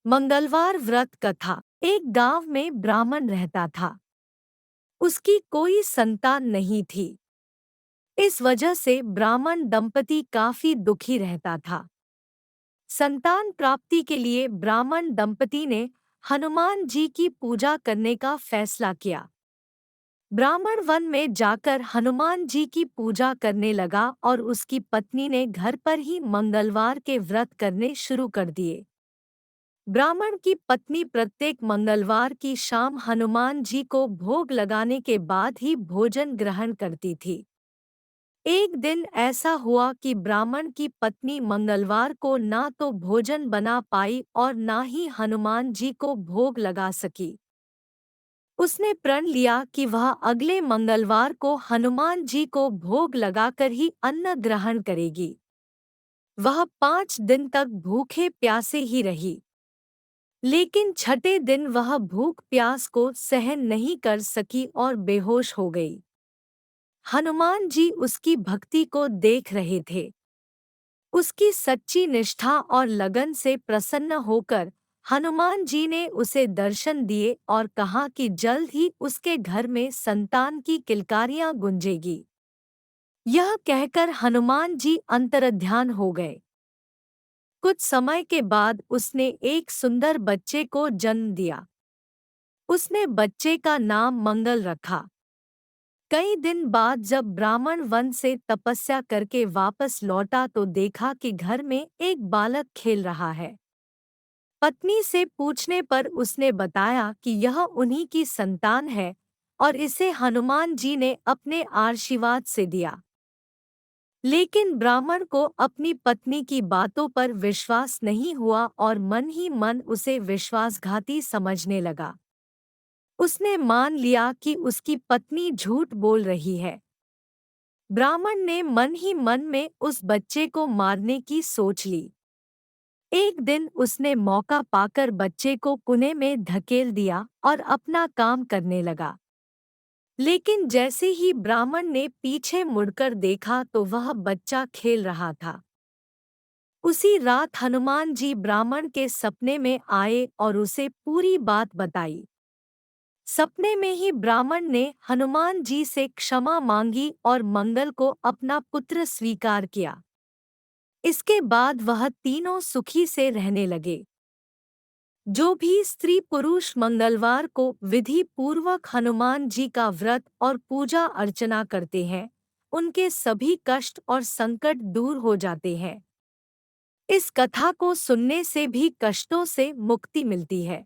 मंगलवार व्रत कथा। एक गांव में ब्राह्मण रहता था। उसकी कोई संतान नहीं थी। इस वजह से ब्राह्मण दंपति काफी दुखी रहता था। संतान प्राप्ति के लिए ब्राह्मण दंपति ने हनुमान जी की पूजा करने का फैसला किया। ब्राह्मण वन में जाकर हनुमान जी की पूजा करने लगा और उसकी पत्नी ने घर पर ही मंगलवार के व्रत करने शुरू कर दिए। ब्राह्मण की पत्नी प्रत्येक मंगलवार की शाम हनुमान जी को भोग लगाने के बाद ही भोजन ग्रहण करती थी। एक दिन ऐसा हुआ कि ब्राह्मण की पत्नी मंगलवार को ना तो भोजन बना पाई और ना ही हनुमान जी को भोग लगा सकी। उसने प्रण लिया कि वह अगले मंगलवार को हनुमान जी को भोग लगाकर ही अन्न ग्रहण करेगी। वह 5 दिन तक भूखे प्यासे ही रही। लेकिन छठे दिन वह भूख प्यास को सहन नहीं कर सकी और बेहोश हो गई। हनुमान जी उसकी भक्ति को देख रहे थे। उसकी सच्ची निष्ठा और लगन से प्रसन्न होकर हनुमान जी ने उसे दर्शन दिए और कहा कि जल्द ही उसके घर में संतान की किलकारियां गूंजेगी। यह कहकर हनुमान जी अंतर्ध्यान हो गए। कुछ समय के बाद उसने एक सुंदर बच्चे को जन्म दिया। उसने बच्चे का नाम मंगल रखा। कई दिन बाद जब ब्राह्मण वन से तपस्या करके वापस लौटा तो देखा कि घर में एक बालक खेल रहा है। पत्नी से पूछने पर उसने बताया कि यह उन्हीं की संतान है और इसे हनुमान जी ने अपने आशीर्वाद से दिया। लेकिन ब्राह्मण को अपनी पत्नी की बातों पर विश्वास नहीं हुआ और मन ही मन उसे विश्वासघाती समझने लगा। उसने मान लिया कि उसकी पत्नी झूठ बोल रही है। ब्राह्मण ने मन ही मन में उस बच्चे को मारने की सोच ली। एक दिन उसने मौका पाकर बच्चे को कुएं में धकेल दिया और अपना काम करने लगा। लेकिन जैसे ही ब्राह्मण ने पीछे मुड़कर देखा तो वह बच्चा खेल रहा था। उसी रात हनुमान जी ब्राह्मण के सपने में आए और उसे पूरी बात बताई। सपने में ही ब्राह्मण ने हनुमान जी से क्षमा मांगी और मंगल को अपना पुत्र स्वीकार किया। इसके बाद वह तीनों सुखी से रहने लगे। जो भी स्त्री पुरुष मंगलवार को विधि पूर्वक हनुमान जी का व्रत और पूजा अर्चना करते हैं, उनके सभी कष्ट और संकट दूर हो जाते हैं। इस कथा को सुनने से भी कष्टों से मुक्ति मिलती है।